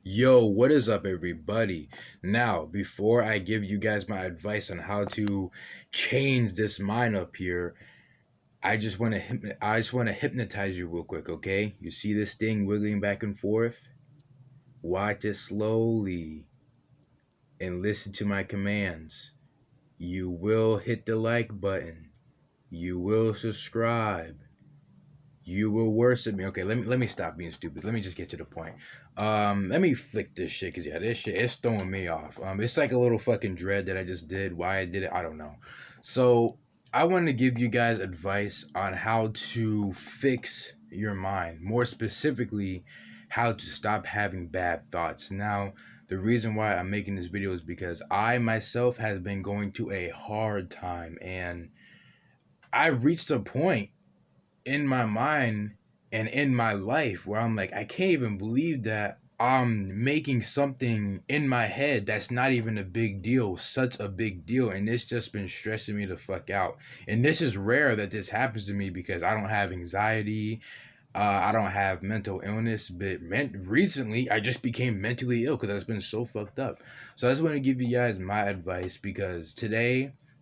Yo, what is up, everybody? Now, before I give you guys my advice on how to change this mind up here, I just want to hypnotize you real quick, okay? You see this thing wiggling back and forth? Watch it slowly and listen to my commands. You will hit the like button. You will subscribe. You will worship me. Okay, let me stop being stupid. Let me just get to the point. Let me flick this shit, cause yeah, this shit it's throwing me off. It's like a little fucking dread that I just did. Why I did it, I don't know. So I wanted to give you guys advice on how to fix your mind. More specifically, how to stop having bad thoughts. Now, the reason why I'm making this video is because I myself has been going through a hard time, and I've reached a point in my mind and in my life where I'm like, I can't even believe that I'm making something in my head that's not even a big deal, such a big deal. And it's just been stressing me the fuck out. And this is rare that this happens to me because I don't have anxiety. I don't have mental illness, but recently I just became mentally ill because I've been so fucked up. So I just want to give you guys my advice because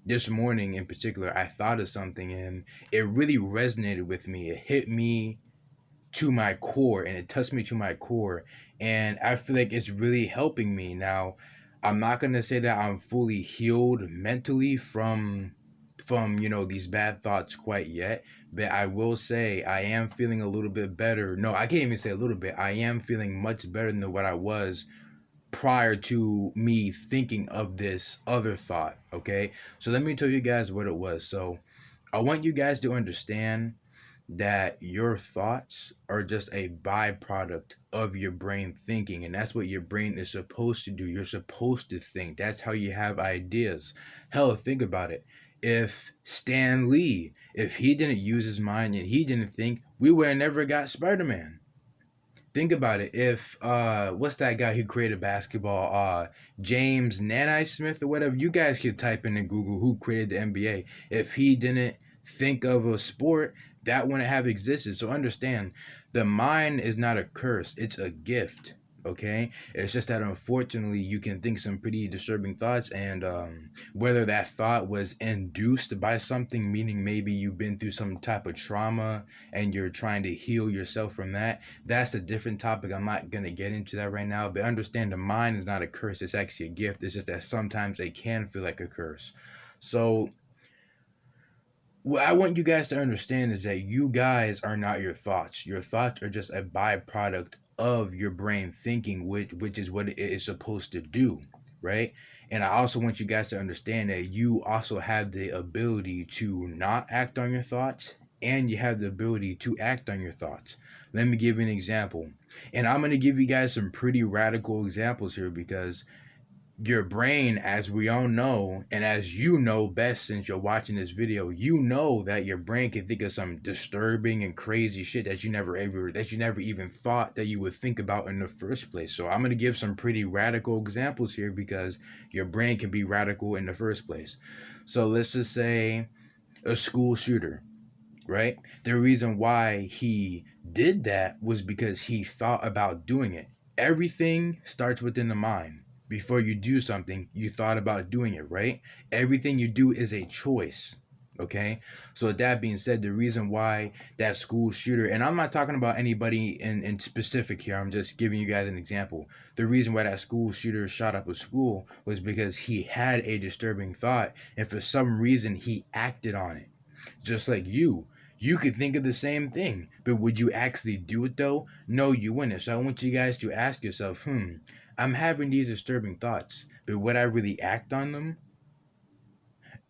this morning in particular, I thought of something and it really resonated with me. It hit me to my core and it touched me to my core. And I feel like it's really helping me. Now, I'm not going to say that I'm fully healed mentally from these bad thoughts quite yet, but I will say I am feeling a little bit better. No, I can't even say a little bit. I am feeling much better than what I was prior to me thinking of this other thought. Okay, so let me tell you guys what it was. So I want you guys to understand that your thoughts are just a byproduct of your brain thinking, and that's what your brain is supposed to do. You're supposed to think. That's how you have ideas. Hell, think about it. If Stan Lee, if he didn't use his mind and he didn't think, we would have never got Spider-Man. Think about it. If what's that guy who created basketball? James Naismith or whatever. You guys could type in Google who created the NBA. If he didn't think of a sport, that wouldn't have existed. So understand, the mind is not a curse. It's a gift. Okay, it's just that unfortunately you can think some pretty disturbing thoughts, and whether that thought was induced by something, meaning maybe you've been through some type of trauma and you're trying to heal yourself from that, that's a different topic. I'm not going to get into that right now, but understand the mind is not a curse. It's actually a gift. It's just that sometimes it can feel like a curse. So what I want you guys to understand is that you guys are not your thoughts. Your thoughts are just a byproduct of your brain thinking, which is what it is supposed to do, right? And I also want you guys to understand that you also have the ability to not act on your thoughts, and you have the ability to act on your thoughts. Let me give you an example. And I'm going to give you guys some pretty radical examples here because your brain, as we all know, and as you know best since you're watching this video, you know that your brain can think of some disturbing and crazy shit that you never even thought that you would think about in the first place. So I'm going to give some pretty radical examples here because your brain can be radical in the first place. So let's just say a school shooter, right? The reason why he did that was because he thought about doing it. Everything starts within the mind. Before you do something, you thought about doing it, right? Everything you do is a choice. Okay. So with that being said, the reason why that school shooter, and I'm not talking about anybody in specific here, I'm just giving you guys an example. The reason why that school shooter shot up a school was because he had a disturbing thought, and for some reason he acted on it. Just like you could think of the same thing, but would you actually do it though? No, you wouldn't. So I want you guys to ask yourself, I'm having these disturbing thoughts, but would I really act on them?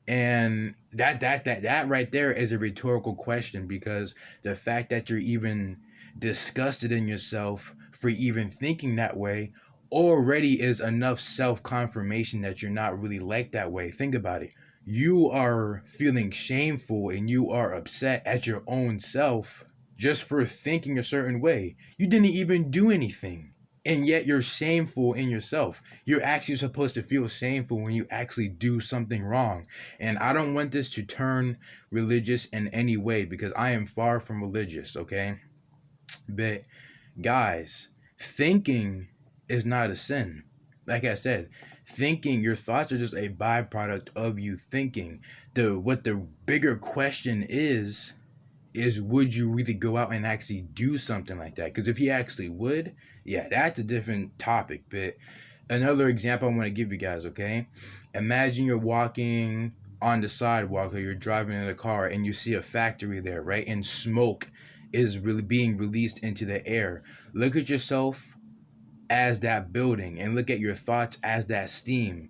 And that right there is a rhetorical question, because the fact that you're even disgusted in yourself for even thinking that way already is enough self-confirmation that you're not really like that way. Think about it. You are feeling shameful and you are upset at your own self just for thinking a certain way. You didn't even do anything, and yet you're shameful in yourself. You're actually supposed to feel shameful when you actually do something wrong. And I don't want this to turn religious in any way because I am far from religious, okay? But guys, thinking is not a sin. Like I said, thinking, your thoughts are just a byproduct of you thinking. What the bigger question is would you really go out and actually do something like that? Because if you actually would, yeah, that's a different topic. But another example I want to give you guys, okay? Imagine you're walking on the sidewalk or you're driving in a car and you see a factory there, right? And smoke is really being released into the air. Look at yourself as that building and look at your thoughts as that steam.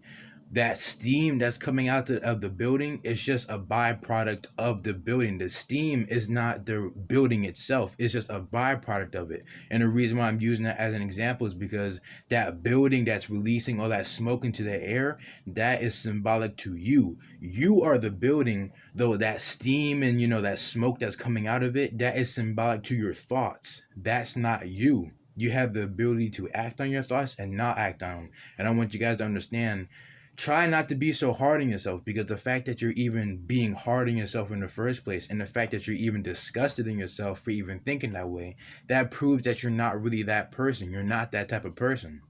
That steam that's coming out of the building is just a byproduct of the building. The steam is not the building itself, it's just a byproduct of it. And the reason why I'm using that as an example is because that building that's releasing all that smoke into the air, that is symbolic to you. You are the building, though that steam and that smoke that's coming out of it, that is symbolic to your thoughts. That's not you. You have the ability to act on your thoughts and not act on them. And I want you guys to understand, try not to be so hard on yourself, because the fact that you're even being hard on yourself in the first place, and the fact that you're even disgusted in yourself for even thinking that way, that proves that you're not really that person. You're not that type of person.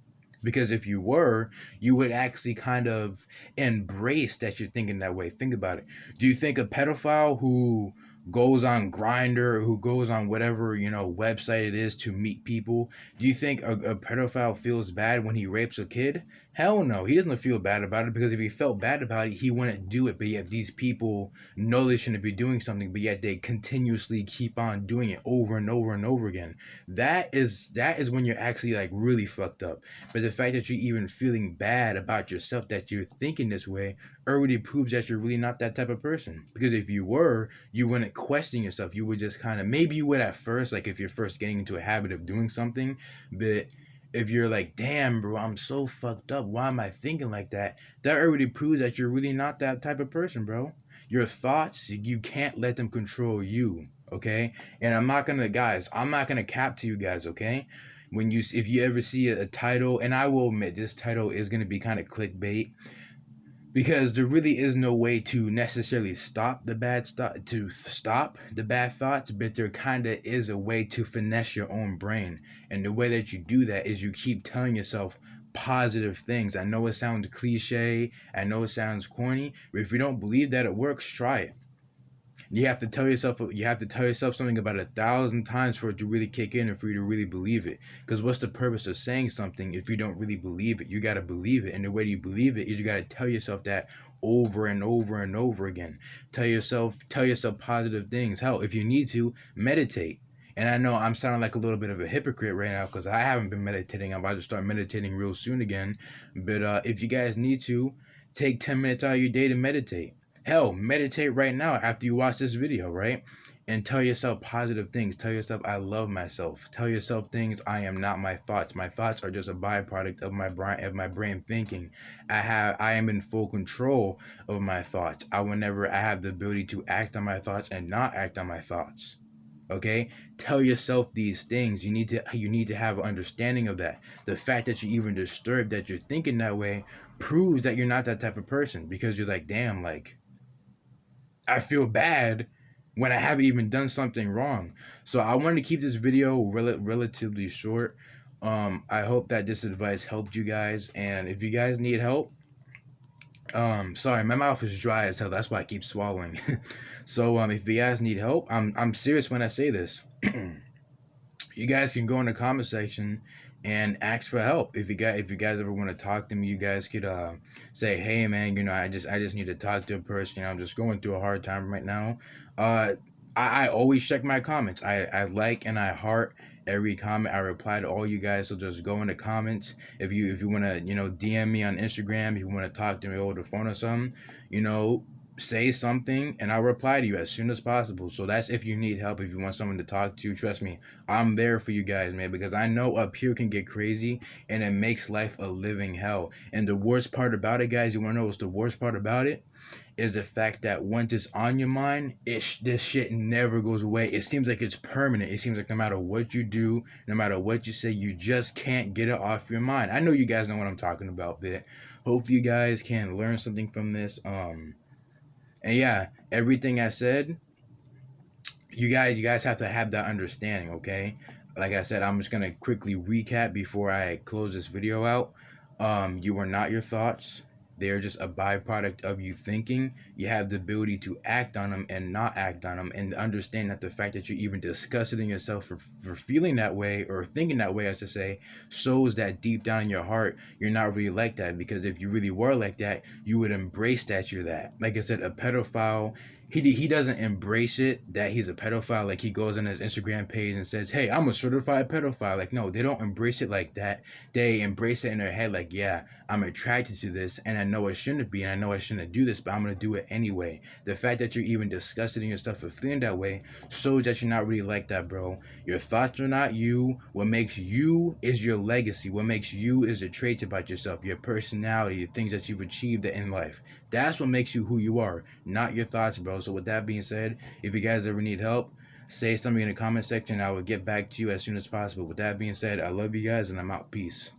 Because if you were, you would actually kind of embrace that you're thinking that way. Think about it. Do you think a pedophile who goes on Grindr, or who goes on whatever website it is to meet people, do you think a pedophile feels bad when he rapes a kid? Hell no, he doesn't feel bad about it, because if he felt bad about it, he wouldn't do it. But yet these people know they shouldn't be doing something, but yet they continuously keep on doing it over and over and over again. That is when you're actually like really fucked up. But the fact that you're even feeling bad about yourself, that you're thinking this way, already proves that you're really not that type of person. Because if you were, you wouldn't question yourself. You would just kind of, maybe you would at first, like if you're first getting into a habit of doing something, but if you're like, damn, bro, I'm so fucked up, why am I thinking like that? That already proves that you're really not that type of person, bro. Your thoughts, you can't let them control you, okay? And I'm not gonna cap to you guys, okay? If you ever see a title, and I will admit this title is gonna be kind of clickbait, because there really is no way to necessarily stop the bad thoughts, but there kind of is a way to finesse your own brain. And the way that you do that is you keep telling yourself positive things. I know it sounds cliche, I know it sounds corny, but if you don't believe that it works, try it. You have to tell yourself something about 1,000 times for it to really kick in and for you to really believe it. Because what's the purpose of saying something if you don't really believe it? You got to believe it. And the way you believe it is you got to tell yourself that over and over and over again. Tell yourself positive things. Hell, if you need to, meditate. And I know I'm sounding like a little bit of a hypocrite right now, because I haven't been meditating. I'm about to start meditating real soon again. But if you guys need to, take 10 minutes out of your day to meditate. Hell, meditate right now after you watch this video, right? And tell yourself positive things. Tell yourself, I love myself. Tell yourself things, I am not my thoughts. My thoughts are just a byproduct of my brain thinking. I am in full control of my thoughts. I have the ability to act on my thoughts and not act on my thoughts. Okay? Tell yourself these things. You need to have an understanding of that. The fact that you're even disturbed that you're thinking that way proves that you're not that type of person, because you're like, damn, like, I feel bad when I haven't even done something wrong. So I wanted to keep this video relatively short. I hope that this advice helped you guys. And if you guys need help, sorry, my mouth is dry as hell. That's why I keep swallowing. So if you guys need help, I'm serious when I say this. You guys can go in the comment section and ask for help. If you guys ever want to talk to me, you guys could say, hey man, I just need to talk to a person. I'm just going through a hard time right now. I always check my comments. I like and I heart every comment. I reply to all you guys. So just go in the comments. If you want to DM me on Instagram, if you want to talk to me over the phone or something, say something and I'll reply to you as soon as possible. So that's if you need help, if you want someone to talk to. Trust me, I'm there for you guys, man, because I know up here can get crazy and it makes life a living hell. And the worst part about it, guys, you want to know what's the worst part about it? Is the fact that once it's on your mind, this shit never goes away. It seems like it's permanent. It seems like no matter what you do, no matter what you say, you just can't get it off your mind. I know you guys know what I'm talking about, but hope you guys can learn something from this. And yeah, everything I said, you guys have to have that understanding, okay? like I said, I'm just gonna quickly recap before I close this video out. You are not your thoughts. They're just a byproduct of you thinking. You have the ability to act on them and not act on them, and understand that the fact that you even discuss it in yourself for feeling that way or thinking that way, as to say, shows that deep down in your heart, you're not really like that. Because if you really were like that, you would embrace that you're that. Like I said, a pedophile, he doesn't embrace it that he's a pedophile. Like he goes on his Instagram page and says, "Hey, I'm a certified pedophile." Like, no, they don't embrace it like that. They embrace it in their head, like, yeah, I'm attracted to this, and I know I shouldn't be, and I know I shouldn't do this, but I'm gonna do it anyway. The fact that you're even disgusted in yourself for feeling that way shows that you're not really like that, bro. Your thoughts are not you. What makes you is your legacy. What makes you is the traits about yourself, your personality, the things that you've achieved in life. That's what makes you who you are, not your thoughts, bro. So with that being said, if you guys ever need help, say something in the comment section. I will get back to you as soon as possible. With that being said, I love you guys, and I'm out. Peace.